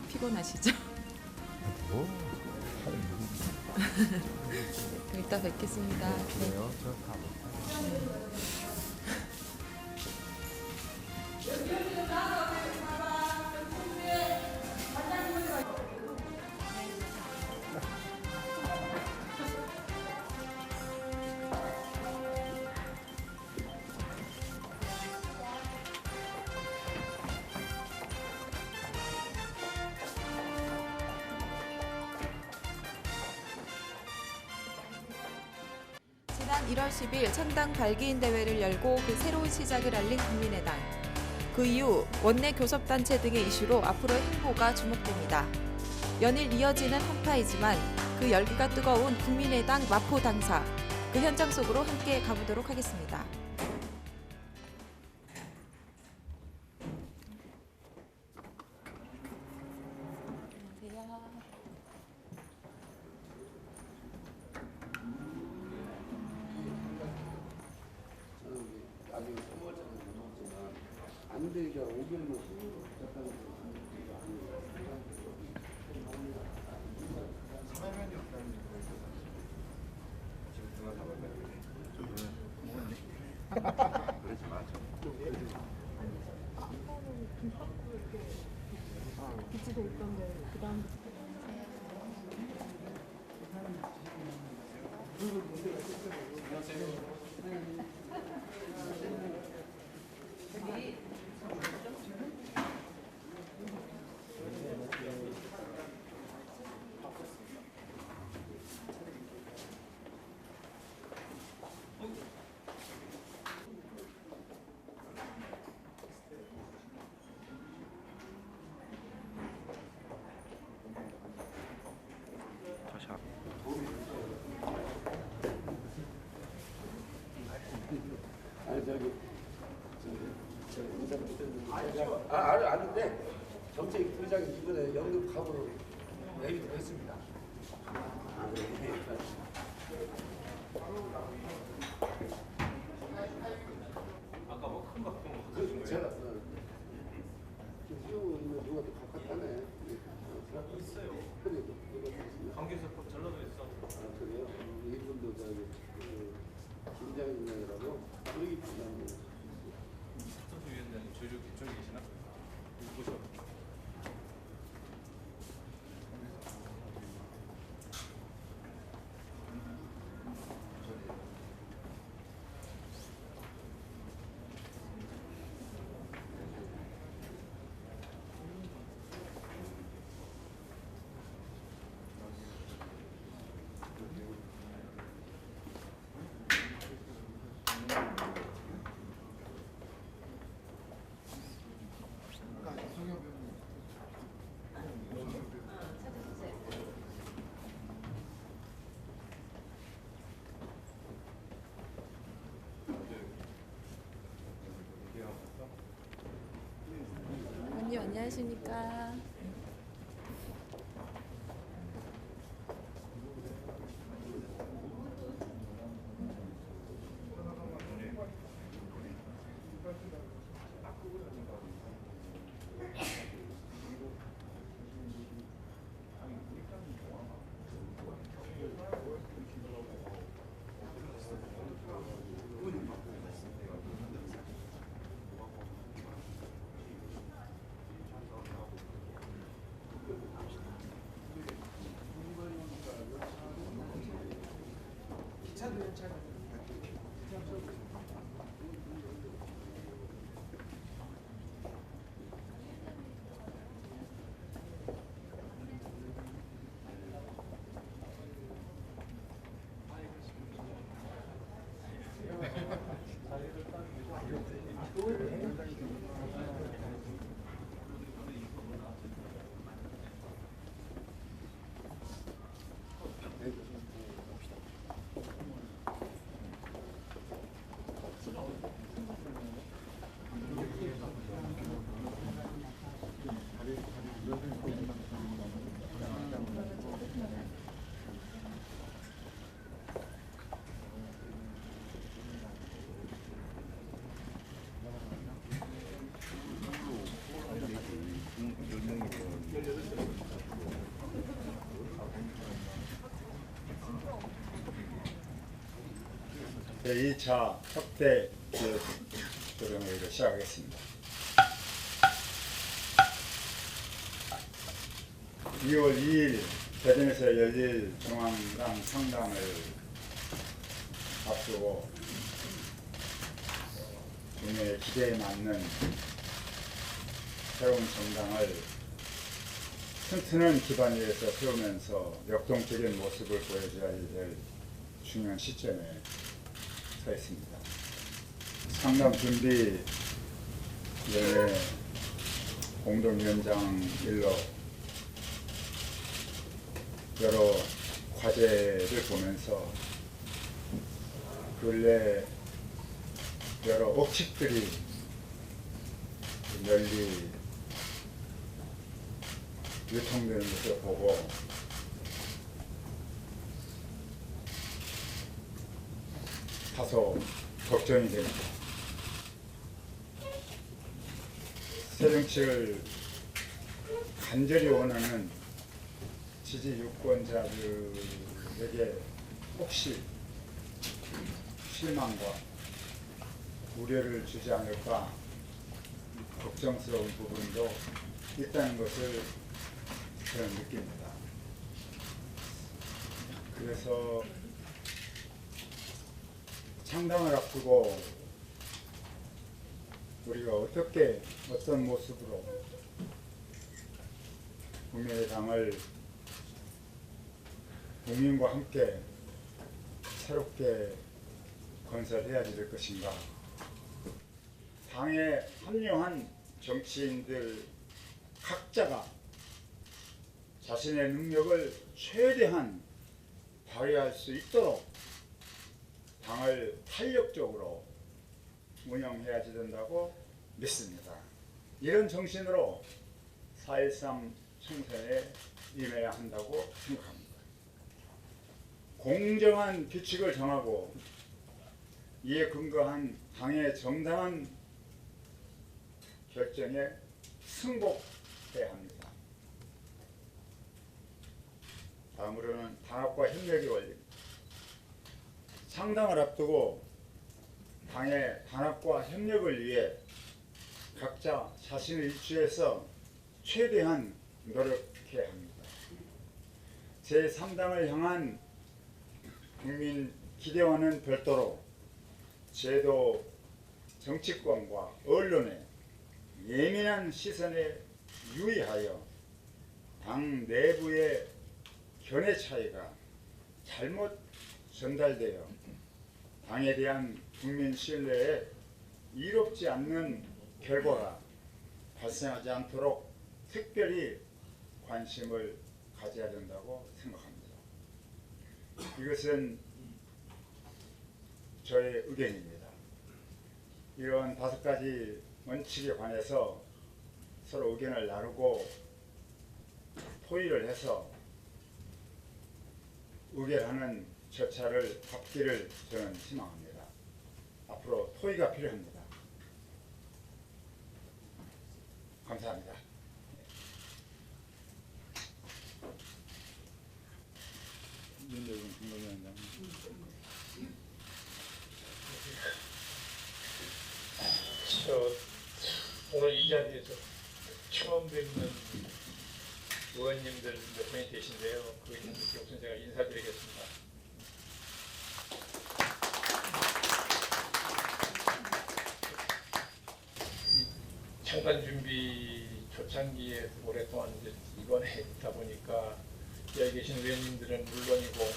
피곤하시죠? 뭐? 그럼 이따 뵙겠습니다. 네. 그래요? 저 가볼까요? 지난 1월 10일 창당 발기인 대회를 열고 그 새로운 시작을 알린 국민의당. 그 이후 원내 교섭단체 등의 이슈로 앞으로의 행보가 주목됩니다. 연일 이어지는 한파이지만 그 열기가 뜨거운 국민의당 마포 당사. 그 현장 속으로 함께 가보도록 하겠습니다. 나중에 3월까지 못먹지만 안 되니까 5개월 먹고 잠깐 사면이 없다는 거예요. 지금 누가 잡아봐요. 그러지 마죠. 비치돼 있던데 그다음 저 샵. 아니 저기 아는데 정책 부장이 이번에 연금 갑으로 얘기도 했습니다. 아까 뭐 큰 거 제가 지금 있는 누가 또 바꿨다네. 있어요. 그래 누가 있습니다. 강기에서 전라도에 있어. 아 그래요? 이분도 저기 김장인이라고 여기 부장님. 특수위원장님 저기 계시나? 여기 보셔. 언니 안녕하십니까? 제2차 확대 기획 조정회의를 시작하겠습니다. 2월 2일 대전에서 열릴 중앙당 상당을 앞두고 국민의 기대에 맞는 새로운 정당을 튼튼한 기반 위에서 세우면서 역동적인 모습을 보여줘야 될 중요한 시점에 서 있습니다. 상당 준비 위원회 공동위원장 일로 여러 과제를 보면서 근래 여러 억측들이 널리 유통되는 것을 보고 다소 걱정이 됩니다. 새정치를 간절히 원하는 지지 유권자들에게 혹시 실망과 우려를 주지 않을까 걱정스러운 부분도 있다는 것을 저는 느낍니다. 그래서 창당을 앞두고 우리가 어떤 모습으로 국민의당을 국민과 함께 새롭게 건설해야 될 것인가. 당에 합류한 정치인들 각자가 자신의 능력을 최대한 발휘할 수 있도록 당을 탄력적으로 운영해야 된다고 믿습니다. 이런 정신으로 4.13 총선에 임해야 한다고 생각합니다. 공정한 규칙을 정하고 이에 근거한 당의 정당한 결정에 승복해야 합니다. 다음으로는 단합과 협력의 원리입니다. 창당을 앞두고 당의 단합과 협력을 위해 각자 자신의 일주에서 최대한 노력해야 합니다. 제3당을 향한 국민 기대와는 별도로 제도 정치권과 언론의 예민한 시선에 유의하여 당 내부의 견해 차이가 잘못 전달되어 당에 대한 국민 신뢰에 이롭지 않는 결과가 발생하지 않도록 특별히 관심을 가져야 된다고 생각합니다. 이것은 저의 의견입니다. 이런 5가지 원칙에 관해서 서로 의견을 나누고 토의를 해서 의결하는 절차를 밟기를 저는 희망합니다. 앞으로 토의가 필요합니다. 감사합니다. 윤대중 중앙위원장. 오늘 이 자리에서 처음 뵙는 의원님들 몇 분이 계신데요. 그 있는데 우선 제가 인사드리겠습니다. 이 창단 준비 초창기에 오랫동안 이번에 있다 보니까 여기 계신 의원님들은 물론이고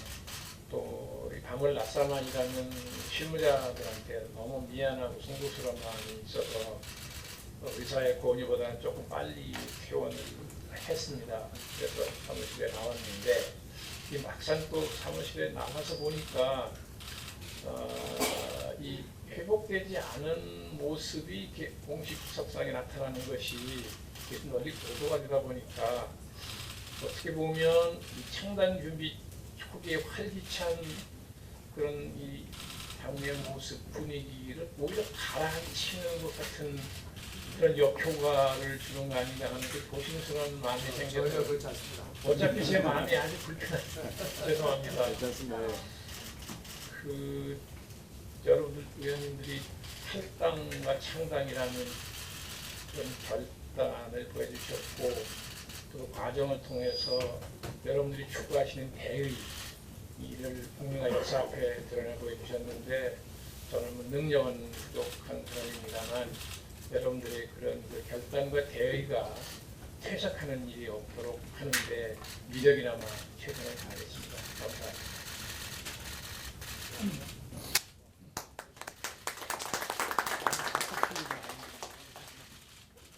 또 우리 밤을 낮잠만 일하는 실무자들한테 너무 미안하고 송구스러운 마음이 있어서 의사의 권유보다는 조금 빨리 퇴원을 했습니다. 그래서 사무실에 나왔는데 이 막상 또 사무실에 나가서 보니까 이 회복되지 않은 모습이 이렇게 공식 석상에 나타나는 것이 널리 보도가 되다 보니까 어떻게 보면 이 창단 준비 초기에 활기찬 그런 이 당의 모습 분위기를 오히려 가라앉히는 것 같은 그런 역효과를 주는 거 아닌가 하는 그 조심스러운 마음이 생겨서 전혀 그렇지 않습니다. 어차피 제 마음이 아주 불편해요. 죄송합니다. 괜찮습니다. 그 여러분들 의원님들이 탈당과 창당이라는 그런 결단을 보여주셨고 그 과정을 통해서 여러분들이 추구하시는 대의 이를 국민과 역사 앞에 드러내 보여주셨는데 저는 뭐 능력은 부족한 사람입니다만 여러분들의 그런 그 결단과 대의가 퇴색하는 일이 없도록 하는데 미력이나마 최선을 다하겠습니다. 감사합니다.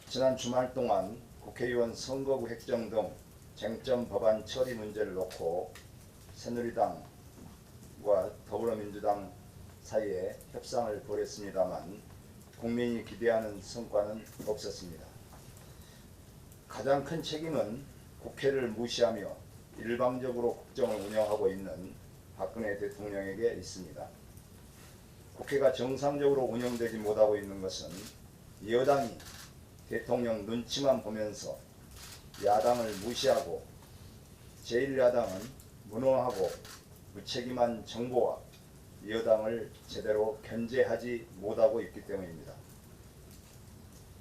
지난 주말 동안 국회의원 선거구 획정 등 쟁점 법안 처리 문제를 놓고 새누리당과 더불어민주당 사이에 협상을 벌였습니다만 국민이 기대하는 성과는 없었습니다. 가장 큰 책임은 국회를 무시하며 일방적으로 국정을 운영하고 있는 박근혜 대통령에게 있습니다. 국회가 정상적으로 운영되지 못하고 있는 것은 여당이 대통령 눈치만 보면서 야당을 무시하고 제1야당은 무능하고 무책임한 정부와 여당을 제대로 견제하지 못하고 있기 때문입니다.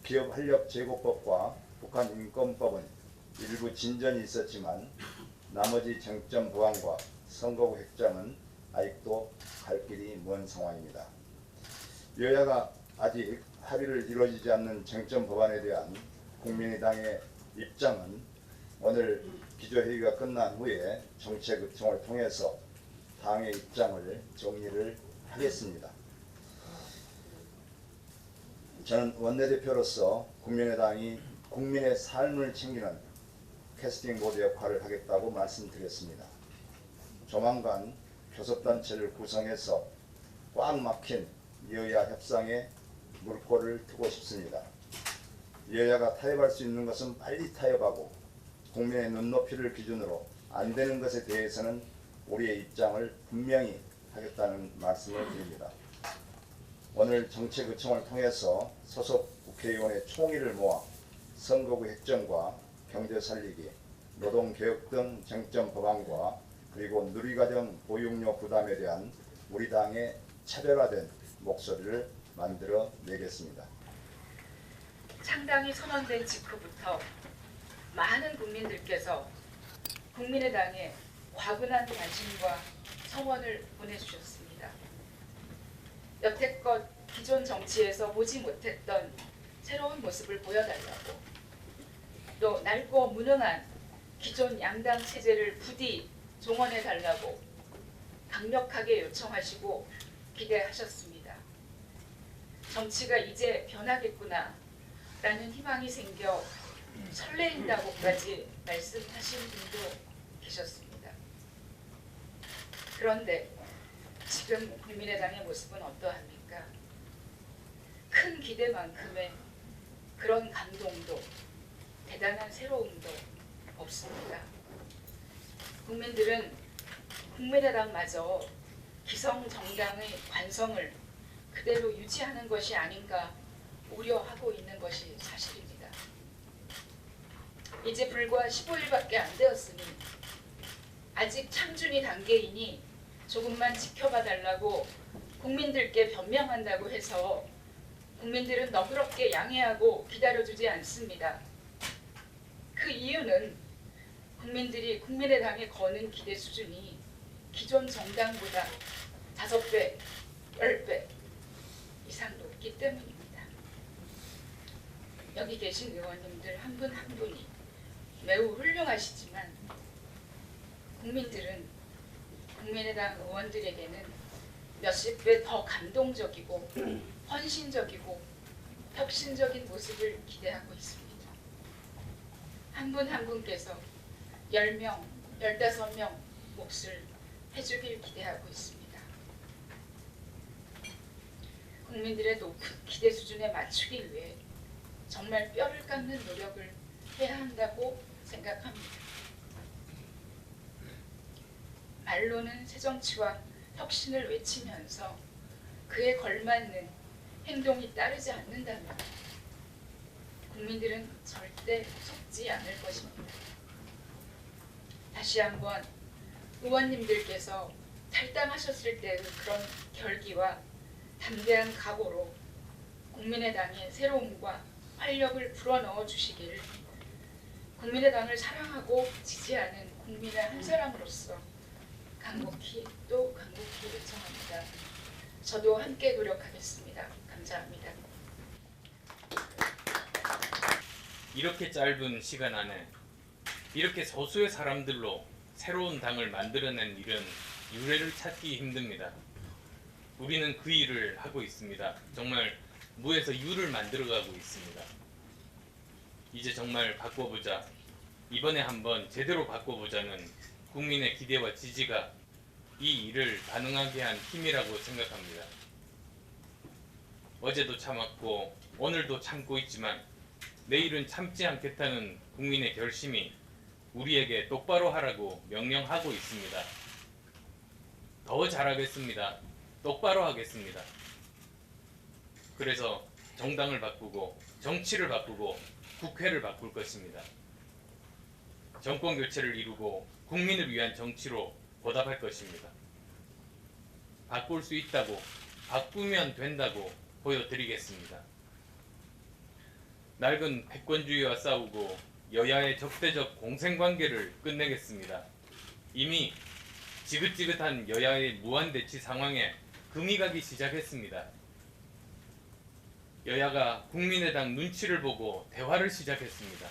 기업활력제고법과 북한인권법은 일부 진전이 있었지만 나머지 쟁점 법안과 선거구 획정은 아직도 갈 길이 먼 상황입니다. 여야가 아직 합의를 이루어지지 않는 쟁점 법안에 대한 국민의당의 입장은 오늘 기조회의가 끝난 후에 정책의총을 통해서 당의 입장을 정리를 하겠습니다. 저는 원내대표로서 국민의당이 국민의 삶을 챙기는 캐스팅보드 역할을 하겠다고 말씀드렸습니다. 조만간 교섭단체를 구성해서 꽉 막힌 여야 협상에 물꼬를 트고 싶습니다. 여야가 타협할 수 있는 것은 빨리 타협하고 국민의 눈높이를 기준으로 안 되는 것에 대해서는 우리의 입장을 분명히 하겠다는 말씀을 드립니다. 오늘 정책의총을 통해서 소속 국회의원의 총의를 모아 선거구 획정과 경제 살리기, 노동개혁 등 쟁점 법안과 그리고 누리과정 보육료 부담에 대한 우리 당의 차별화된 목소리를 만들어 내겠습니다. 창당이 선언된 직후부터 많은 국민들께서 국민의당에 과분한 관심과 성원을 보내주셨습니다. 여태껏 기존 정치에서 보지 못했던 새로운 모습을 보여달라고, 또 낡고 무능한 기존 양당 체제를 부디 종언해달라고 강력하게 요청하시고 기대하셨습니다. 정치가 이제 변하겠구나 라는 희망이 생겨 설레인다고까지 말씀하신 분도 계셨습니다. 그런데 지금 국민의당의 모습은 어떠합니까? 큰 기대만큼의 그런 감동도 대단한 새로움도 없습니다. 국민들은 국민의당마저 기성 정당의 관성을 그대로 유지하는 것이 아닌가 우려하고 있는 것이 사실입니다. 이제 불과 15일밖에 안 되었으니 아직 참준이 단계이니 조금만 지켜봐 달라고 국민들께 변명한다고 해서 국민들은 너그럽게 양해하고 기다려주지 않습니다. 그 이유는 국민들이 국민의당에 거는 기대 수준이 기존 정당보다 5배, 10배 이상 높기 때문입니다. 여기 계신 의원님들 한 분 한 분이 매우 훌륭하시지만 국민들은 국민의당 의원들에게는 몇십 배 더 감동적이고 헌신적이고 혁신적인 모습을 기대하고 있습니다. 한 분 한 분께서 10명, 15명 몫을 해주길 기대하고 있습니다. 국민들의 높은 기대 수준에 맞추기 위해 정말 뼈를 깎는 노력을 해야 한다고 생각합니다. 말로는 새정치와 혁신을 외치면서 그에 걸맞는 행동이 따르지 않는다면 국민들은 절대 속지 않을 것입니다. 다시 한번 의원님들께서 탈당하셨을 때의 그런 결기와 담대한 각오로 국민의당의 새로움과 활력을 불어넣어 주시기를 국민의당을 사랑하고 지지하는 국민의 한 사람으로서 간곡히 요청합니다. 저도 함께 노력하겠습니다. 감사합니다. 이렇게 짧은 시간 안에 이렇게 소수의 사람들로 새로운 당을 만들어낸 일은 유례를 찾기 힘듭니다. 우리는 그 일을 하고 있습니다. 정말 무에서 유를 만들어가고 있습니다. 이제 정말 바꿔보자. 이번에 한번 제대로 바꿔보자는 국민의 기대와 지지가 이 일을 가능하게 한 힘이라고 생각합니다. 어제도 참았고 오늘도 참고 있지만 내일은 참지 않겠다는 국민의 결심이 우리에게 똑바로 하라고 명령하고 있습니다. 더 잘하겠습니다. 똑바로 하겠습니다. 그래서 정당을 바꾸고 정치를 바꾸고 국회를 바꿀 것입니다. 정권 교체를 이루고 국민을 위한 정치로 보답할 것입니다. 바꿀 수 있다고, 바꾸면 된다고 보여드리겠습니다. 낡은 패권주의와 싸우고 여야의 적대적 공생관계를 끝내겠습니다. 이미 지긋지긋한 여야의 무한대치 상황에 금이 가기 시작했습니다. 여야가 국민의당 눈치를 보고 대화를 시작했습니다.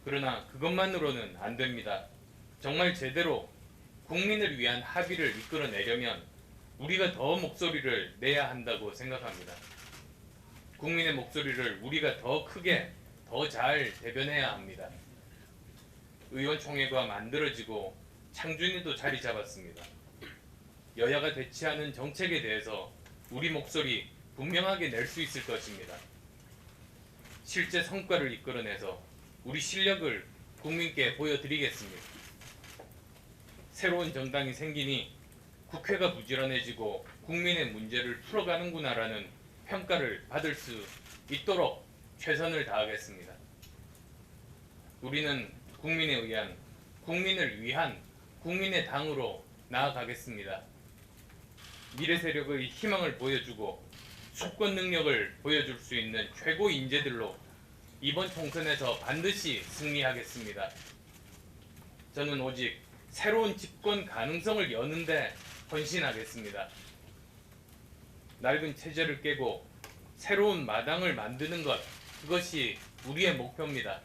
그러나 그것만으로는 안 됩니다. 정말 제대로 국민을 위한 합의를 이끌어내려면 우리가 더 목소리를 내야 한다고 생각합니다. 국민의 목소리를 우리가 더 크게, 더 잘 대변해야 합니다. 의원총회가 만들어지고 창준이도 자리 잡았습니다. 여야가 대치하는 정책에 대해서 우리 목소리 분명하게 낼 수 있을 것입니다. 실제 성과를 이끌어내서 우리 실력을 국민께 보여드리겠습니다. 새로운 정당이 생기니 국회가 부지런해지고 국민의 문제를 풀어가는구나라는 평가를 받을 수 있도록 최선을 다하겠습니다. 우리는 국민에 의한, 국민을 위한 국민의 당으로 나아가겠습니다. 미래 세력의 희망을 보여주고 수권 능력을 보여줄 수 있는 최고 인재들로 이번 총선에서 반드시 승리하겠습니다. 저는 오직 새로운 집권 가능성을 여는데 헌신하겠습니다. 낡은 체제를 깨고 새로운 마당을 만드는 것, 그것이 우리의 목표입니다.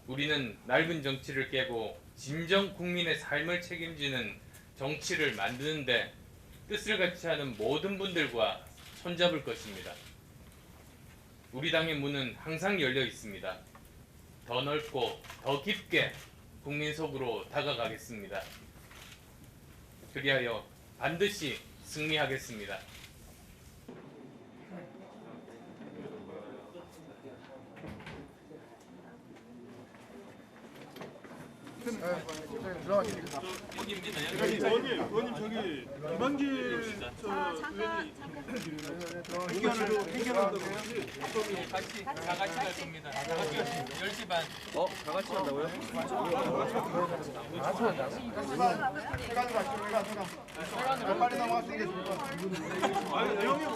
우리는 낡은 정치를 깨고 진정 국민의 삶을 책임지는 정치를 만드는데 뜻을 같이 하는 모든 분들과 손잡을 것입니다. 우리 당의 문은 항상 열려 있습니다. 더 넓고 더 깊게 국민 속으로 다가가겠습니다. 그리하여 반드시 승리하겠습니다. 의원님 저기 김한길 의원이 같이 다 같이 갈 겁니다. 10시 반. 다 같이 간다고요? 빨리 넘어갔으니까 좋을 것 같아요. 아니 형님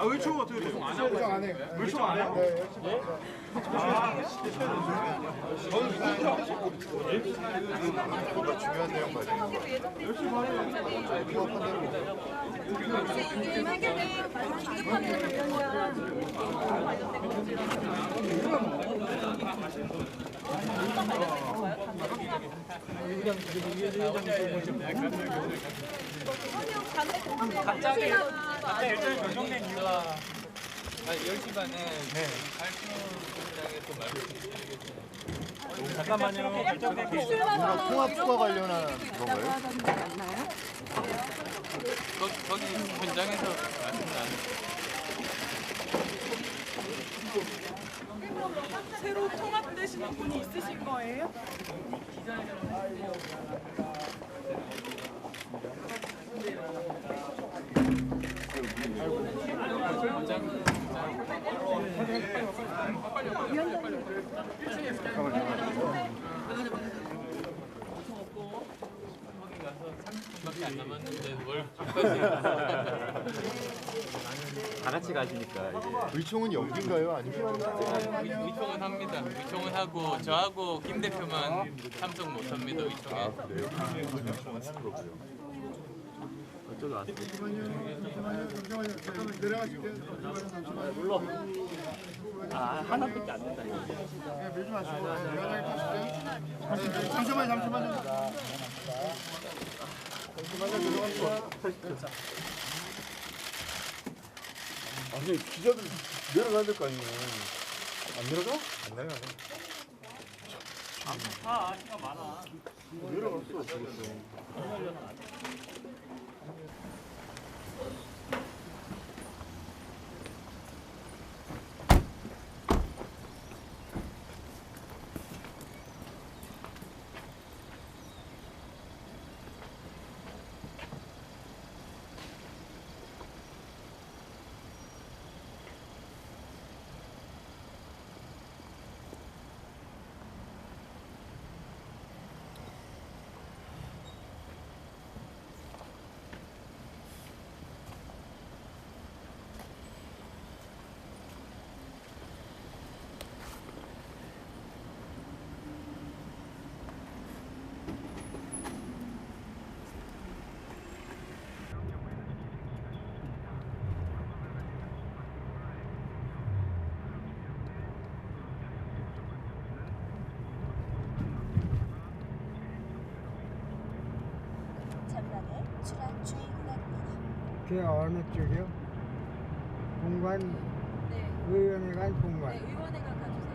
왜 총 어떻게 돼요? 왜총 안 해요? 중요한 내용 맞아요. 갑자기 일정이 변경된 이유가 10시 반에 발표장에 또 말씀드리겠습니다. 잠깐만요. 통합 추가 관련한 건가요? 거기 현장에서 말씀 나누세요. 새로 통합되시는 분이 있으신 거예요? 10분밖에 안 남았는데 뭘 바꿔서 다 같이 가시니까 이제. 의총은 연기인가요? 아니면 의총은 합니다. 의총은 하고 저하고 김 대표만 참석 못합니다. 의총에. 아 그래요? 의총은 하는 거고요. 저기 왔어요. 잠시만요. 잠깐만 내려가실게요. 아 하나밖에 안 된다 이거. 네, 밀지 마시고 면하게 타시죠. 잠시만요. 아니 기자들 내려가야 될 거 아니에요. 안 내려가? 안 내려가. 시간 많아. 내려갔어 벌써. 전방에 출항 주의 구간입니다. 그 어느 쪽이요? 공관 네. 의원회관 공관. 네, 의원회관 가주세요.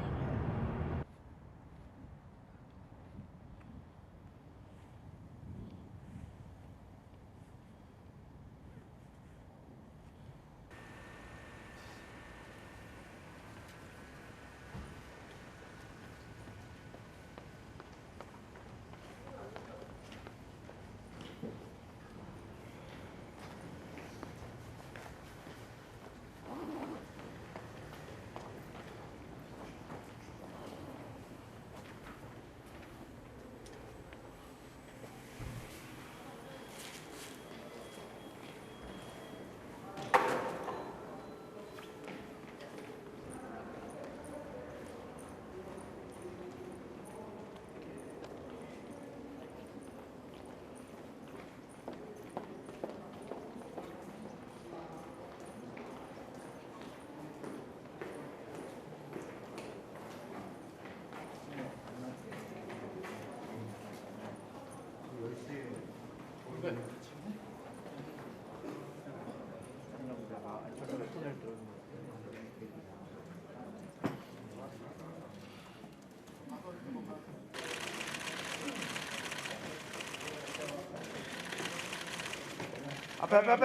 앞에.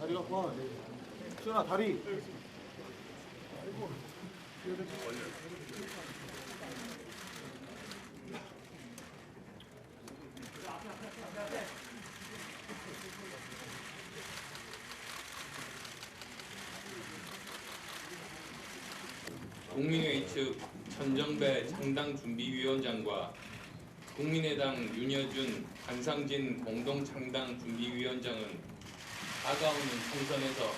다리가 봐. 수연아 다리. 국민회의 측 천정배 창당준비위원장과 국민의당 윤여준, 한상진 공동창당준비위원장은 다가오는 총선에서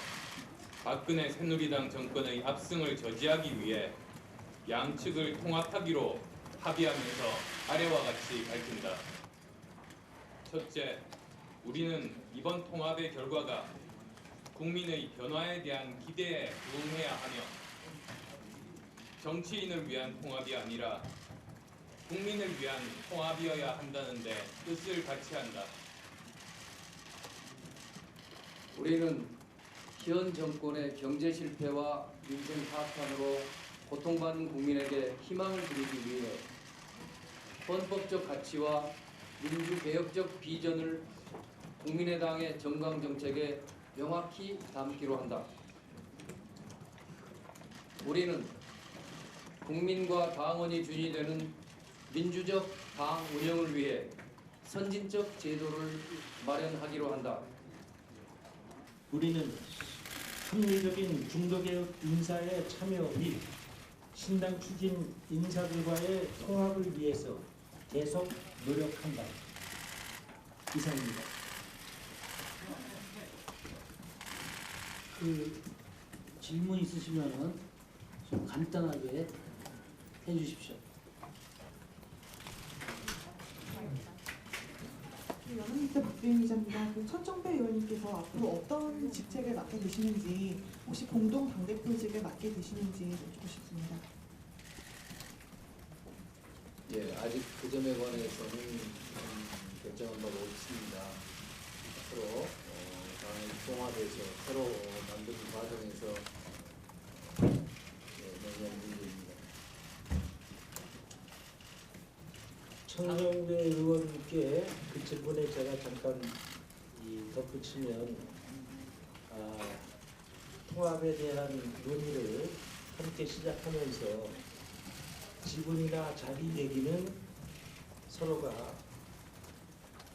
박근혜 새누리당 정권의 압승을 저지하기 위해 양측을 통합하기로 합의하면서 아래와 같이 밝힌다. 첫째, 우리는 이번 통합의 결과가 국민의 변화에 대한 기대에 부응해야 하며 정치인을 위한 통합이 아니라 국민을 위한 통합이어야 한다는 데 뜻을 같이 한다. 우리는 현 정권의 경제 실패와 민생 파탄으로 고통받는 국민에게 희망을 드리기 위해 헌법적 가치와 민주개혁적 비전을 국민의당의 정강 정책에 명확히 담기로 한다. 우리는 국민과 당원이 준이 되는 민주적 당 운영을 위해 선진적 제도를 마련하기로 한다. 우리는 합리적인 중도개혁 인사의 참여 및 신당 추진 인사들과의 통합을 위해서 계속 노력한다. 이상입니다. 질문 있으시면은 좀 간단하게 해주십시오. 연합뉴스 박주인 기자입니다. 천정배 의원님께서 앞으로 어떤 직책을 맡게 되시는지, 혹시 공동 당대표직을 맡게 되시는지 여쭙고 싶습니다. 예, 아직 그 점에 관해서는 결정한 바가 없습니다. 앞으로 당이 통합해서 새로 만드는 과정에서 논의할 문제입니다. 천정배 의원께 그 질문에 제가 잠깐 덧붙이면 통합에 대한 논의를 함께 시작하면서 지분이나 자리 얘기는 서로가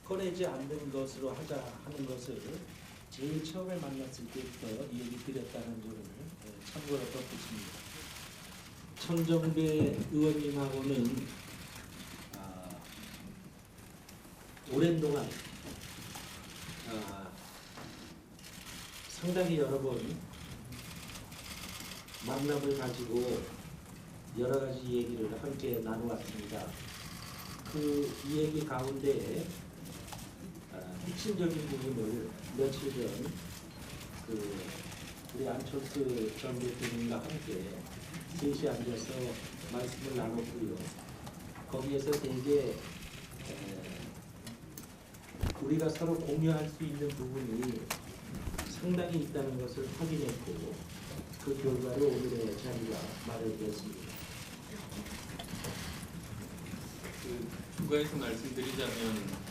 꺼내지 않는 것으로 하자 하는 것을 제일 처음에 만났을 때부터 얘기 드렸다는 점을 참고로 덧붙입니다. 천정배 의원님하고는 오랜 동안 상당히 여러 번 만남을 가지고 여러 가지 얘기를 함께 나누었습니다. 그 얘기 가운데 핵심적인 부분을 며칠 전 우리 안철수 전 대표님과 함께 셋이 앉아서 말씀을 나눴고요. 거기에서 되게 우리가 서로 공유할 수 있는 부분이 상당히 있다는 것을 확인했고, 그 결과로 오늘의 자리가 마련되었습니다. 추가해서 말씀드리자면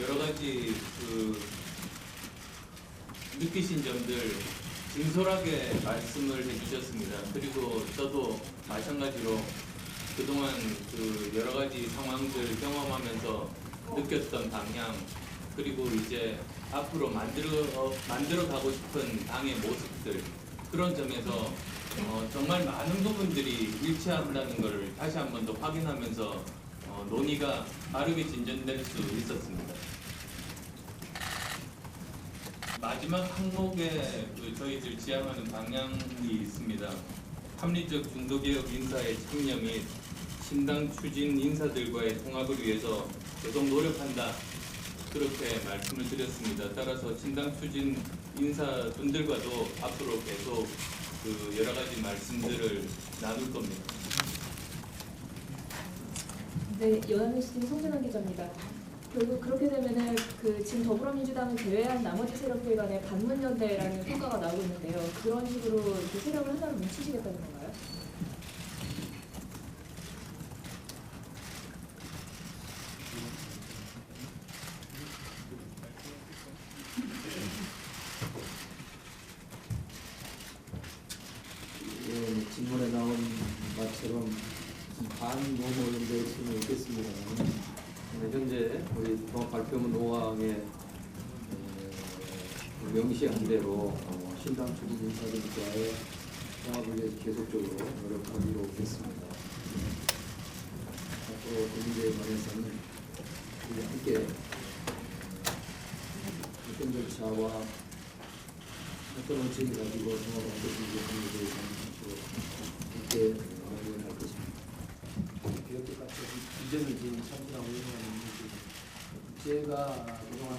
여러 가지 느끼신 점들 진솔하게 말씀을 해주셨습니다. 그리고 저도 마찬가지로 그동안 여러 가지 상황들 경험하면서 느꼈던 방향, 그리고 이제 앞으로 만들어 가고 싶은 당의 모습들, 그런 점에서 정말 많은 부분들이 일치한다는 것을 다시 한 번 더 확인하면서 논의가 빠르게 진전될 수 있었습니다. 마지막 항목에 저희들 지향하는 방향이 있습니다. 합리적 중도개혁 인사의 참여 및 신당 추진 인사들과의 통합을 위해서 계속 노력한다. 그렇게 말씀을 드렸습니다. 따라서 신당 추진 인사분들과도 앞으로 계속 여러 가지 말씀들을 나눌 겁니다. 네, 연합뉴스 송진환 기자입니다. 결국 그렇게 되면은 지금 더불어민주당을 제외한 나머지 세력들 간의 반문연대라는 평가가 나오고 있는데요. 그런 식으로 세력을 하나로 뭉치시겠다는 건가요? 질문에 나온 것처럼 반모모연대일 수는 있겠습니다. 현재 우리 통합발표문 5항에 명시한 대로 신당 추진 인사들과의 통합을 위해서 계속적으로 노력하기로 했습니다. 앞으로 그 문제에 관해서는 우리 함께 어떤 절차와 어떤 원칙을 가지고 통합을 할 것인지 하는 것에 대해서는 함께 마련할 것입니다. 기업계까지 이전을 지금 참고하고 있는 제가 그동안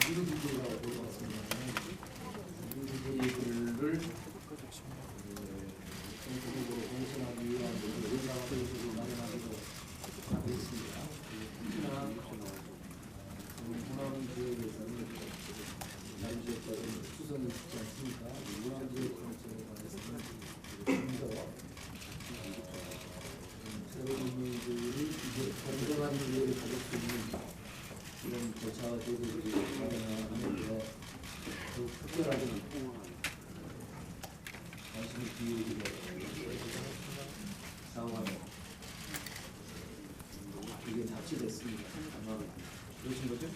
이루기라고 보여왔습니다. 이루기를 전국적으로 공천하기 위한 의사과정을 마련하기로 하겠습니다. 특히나 문화지역에서는 자유지역과는 수선을 짓지 않습니까? 문화지역 공천에 관해서는 좀더 새로운 인물들이 이제 건전한 기회를 가질 수 있는 이런 절차와 제도들이 하는데 더욱 특별하게 관심을 기울이게 상황에 이게 잡지됐습니다. 아마 그러신 거죠?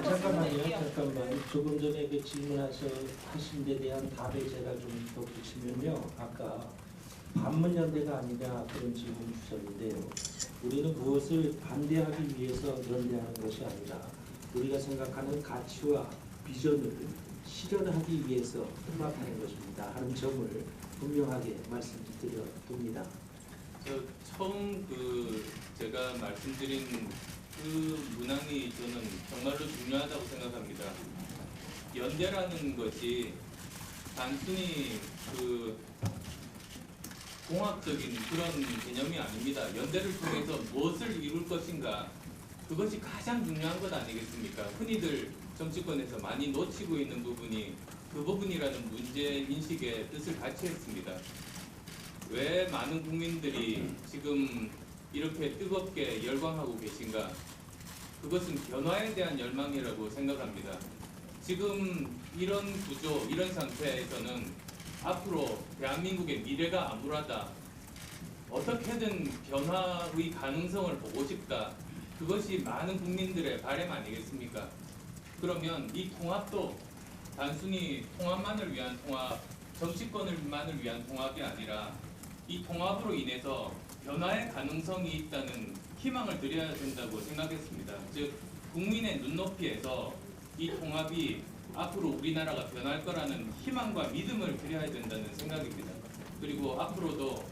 잠깐만. 조금 전에 그 질문하신 데 대한 답에 제가 좀 덧붙이면요. 아까 반문연대가 아니냐 그런 질문 주셨는데요. 우리는 그것을 반대하기 위해서 연대하는 것이 아니라 우리가 생각하는 가치와 비전을 실현하기 위해서 통합하는 것입니다 하는 점을 분명하게 말씀드려 둡니다. 처음 제가 말씀드린 그 문항이 저는 정말로 중요하다고 생각합니다. 연대라는 것이 단순히 공학적인 그런 개념이 아닙니다. 연대를 통해서 무엇을 이룰 것인가, 그것이 가장 중요한 것 아니겠습니까? 흔히들 정치권에서 많이 놓치고 있는 부분이 그 부분이라는 문제인식의 뜻을 같이 했습니다. 왜 많은 국민들이 지금 이렇게 뜨겁게 열광하고 계신가? 그것은 변화에 대한 열망이라고 생각합니다. 지금 이런 구조, 이런 상태에서는 앞으로 대한민국의 미래가 암울하다, 어떻게든 변화의 가능성을 보고 싶다, 그것이 많은 국민들의 바람 아니겠습니까? 그러면 이 통합도 단순히 통합만을 위한 통합, 정치권만을 위한 통합이 아니라 이 통합으로 인해서 변화의 가능성이 있다는 희망을 드려야 된다고 생각했습니다. 즉, 국민의 눈높이에서 이 통합이 앞으로 우리나라가 변할 거라는 희망과 믿음을 드려야 된다는 생각입니다. 그리고 앞으로도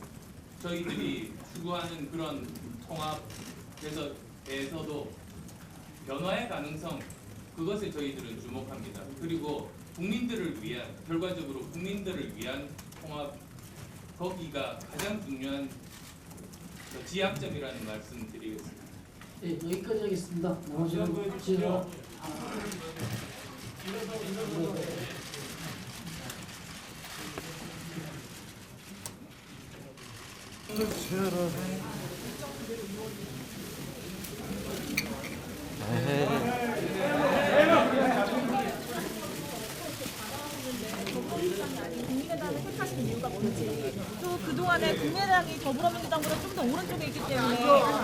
저희들이 추구하는 그런 통합에서 대해서도 변화의 가능성, 그것에 저희들은 주목합니다. 그리고 국민들을 위한, 결과적으로 국민들을 위한 통합, 거기가 가장 중요한 지향점이라는 말씀 드리겠습니다. 네, 여기까지 하겠습니다. 나머지는 제가 국민의당을 택하신 이유가 뭔지, 또 그동안에 국민의당이 더불어민주당보다 좀 더 오른쪽에 있기 때문에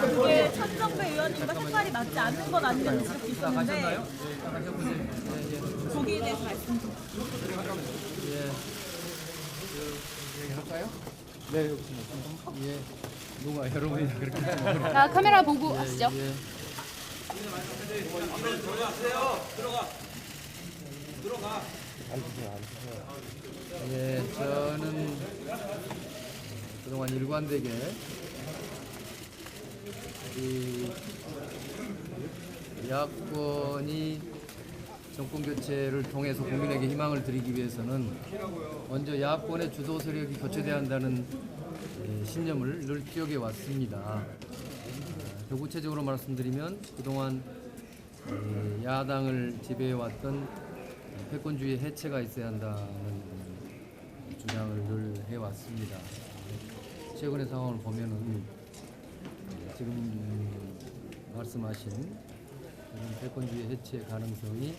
그게 천정배 의원님과 색깔이 맞지 않는 건 아니냐는 지적도 있었는데 거기에 대해서 말씀 좀. 할까요? 네, 예. 누가 여러분이 그렇게 자, 카메라 보고 하시죠. 들어가. 앉으세요. 예, 저는 그동안 일관되게 이 야권이 정권 교체를 통해서 국민에게 희망을 드리기 위해서는 먼저 야권의 주도 세력이 교체돼야 한다는 신념을 늘 기억해 왔습니다. 더 구체적으로 말씀드리면 그동안 야당을 지배해왔던 패권주의 해체가 있어야 한다는 주장을 늘 해왔습니다. 최근의 상황을 보면은 지금 말씀하신 그런 패권주의 해체 가능성이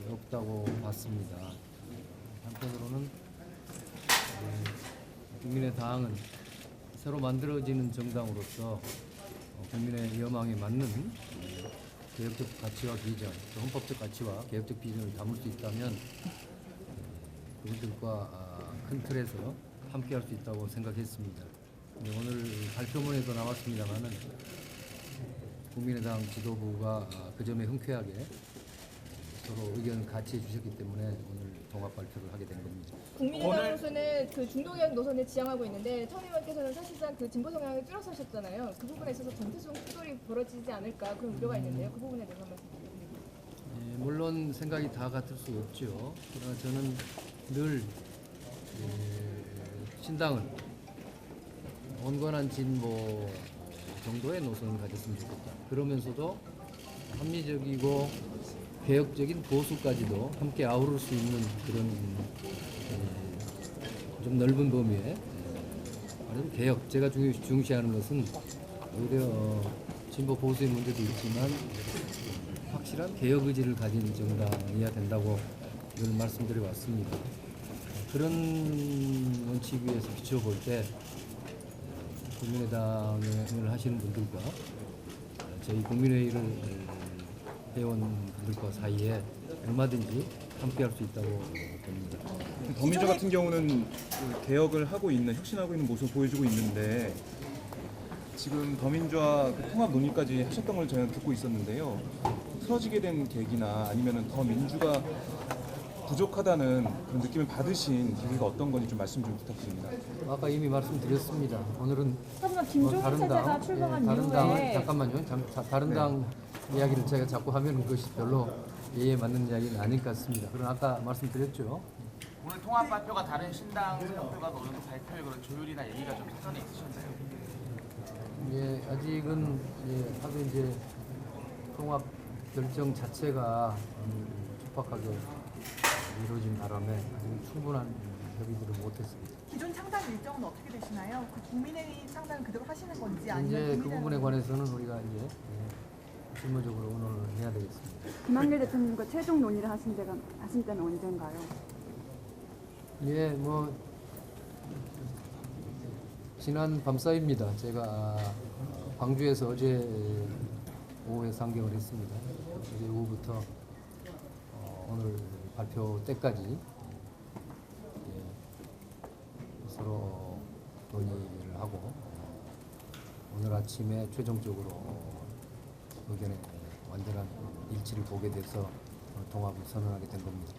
없다고 봤습니다. 한편으로는 국민의당은 새로 만들어지는 정당으로서 국민의 여망에 맞는 개혁적 가치와 비전, 또 헌법적 가치와 개혁적 비전을 담을 수 있다면 그분들과 큰 틀에서 함께할 수 있다고 생각했습니다. 오늘 발표문에도 나왔습니다만은 국민의당 지도부가 그 점에 흔쾌하게 서로 의견을 같이 해주셨기 때문에 오늘 통합 발표를 하게 된 겁니다. 국민의당으로서는 그 중도개혁 노선을 지향하고 있는데 천 의원께서는 사실상 그 진보 성향을 뚜렷하셨잖아요. 그 부분에 있어서 정체성 충돌이 벌어지지 않을까 그런 우려가 있는데요. 그 부분에 대해서 한 말씀 드립니다. 예, 물론 생각이 다 같을 수 없죠. 그러나 저는 늘 신당은 온건한 진보 정도의 노선을 가졌으면 좋겠다. 그러면서도 합리적이고 개혁적인 보수까지도 함께 아우를 수 있는 그런 좀 넓은 범위의 개혁. 제가 중시하는 것은 오히려 진보 보수의 문제도 있지만 확실한 개혁 의지를 가진 정당이어야 된다고 늘 말씀드려 왔습니다. 그런 원칙 위에서 비춰볼 때 국민의당을 하시는 분들과 저희 국민회의를 해온 분들과 사이에 얼마든지 함께할 수 있다고 봅니다. 더민주 같은 경우는 개혁을 하고 있는, 혁신하고 있는 모습을 보여주고 있는데 지금 더민주와 통합 논의까지 하셨던 걸 저희는 듣고 있었는데요. 틀어지게 된 계기나 아니면 더민주가 부족하다는 그런 느낌을 받으신 계기가 어떤 건지 좀 말씀 좀 부탁드립니다. 아까 이미 말씀드렸습니다. 오늘은 하지만 김종인 체제가 출범한 다른 이후에 당을 잠깐만요. 다른 당 이야기를 제가 자꾸 하면 그것이 별로 예에 맞는 이야기는 아닐 것 같습니다. 그럼 아까 말씀드렸죠. 오늘 통합 발표가 다른 신당 대표가 어느 정도 발표에 그런 조율이나 얘기가 좀 사전에 있으셨나요? 예, 아직은 하도 이제 통합 결정 자체가 촉박하게 이루어진 바람에 아직 충분한 협의들을 못했습니다. 기존 창당 일정은 어떻게 되시나요? 그 국민회의 창당은 그대로 하시는 건지 이제 아니면 그 부분에 관해서는 우리가 이제 실무적으로 의논을 해야 되겠습니다. 김한길 대표님과 최종 논의를 하신 때는 언젠가요? 예, 뭐 지난 밤사이입니다. 제가 광주에서 어제 오후에 상경을 했습니다. 어제 오후부터 오늘 발표 때까지 서로 논의를 하고 오늘 아침에 최종적으로 의견의 완전한 일치를 보게 돼서 통합을 선언하게 된 겁니다.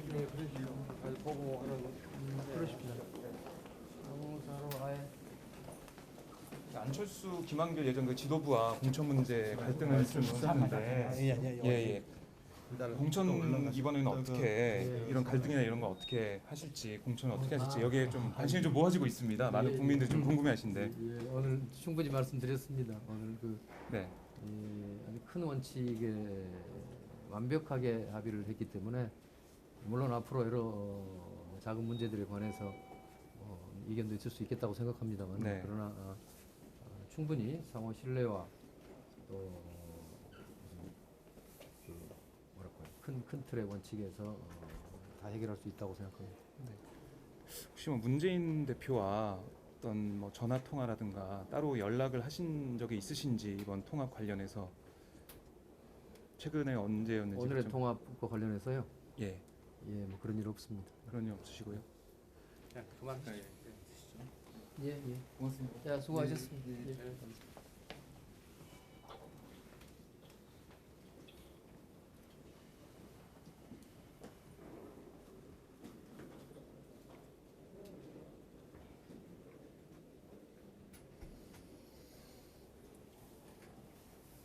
네, 그러시죠. 보고 그러십시오. 안철수, 김한길 예전 그 지도부와 공천 문제 갈등은 좀 있었는데, 예. 공천 이번에는 어떻게 이런 갈등이나 이런 거 어떻게 하실지, 공천을 어떻게 하실지 여기에 좀 관심이 좀 모아지고 있습니다. 많은 국민들이 좀 궁금해하신데. 예, 오늘 충분히 말씀드렸습니다. 오늘 아주 큰 원칙에 완벽하게 합의를 했기 때문에 물론 앞으로 여러 작은 문제들에 관해서 이견도 있을 수 있겠다고 생각합니다만 그러나 충분히 상호 신뢰와 또 큰 틀의 원칙에서 다 해결할 수 있다고 생각합니다. 혹시 뭐 문재인 대표와 어떤 뭐 전화 통화라든가 따로 연락을 하신 적이 있으신지 이번 통합 관련해서 최근에 언제였는지 오늘의 좀... 통합과 관련해서요? 예, 뭐 그런 일 없습니다. 그런 일 없으시고요. 그만. 예. 고맙습니다. 자, 수고하셨습니다.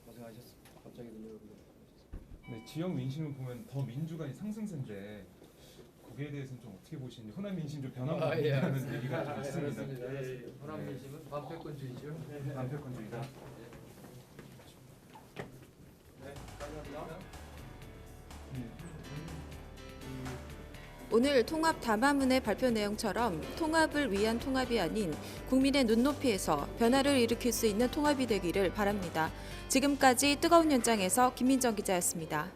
고생하셨습니다. 갑자기 들려오고. 네, 지역 민심을 보면 더 민주가 상승세인데 거기에 대해서는 좀 어떻게 보시는지, 호남 민심 좀 변화가 있다는 얘기가 좀 있습니다. 호남 민심은 반패권주의죠. 반패권주의다. 오늘 통합 담화문의 발표 내용처럼 통합을 위한 통합이 아닌 국민의 눈높이에서 변화를 일으킬 수 있는 통합이 되기를 바랍니다. 지금까지 뜨거운 현장에서 김민정 기자였습니다.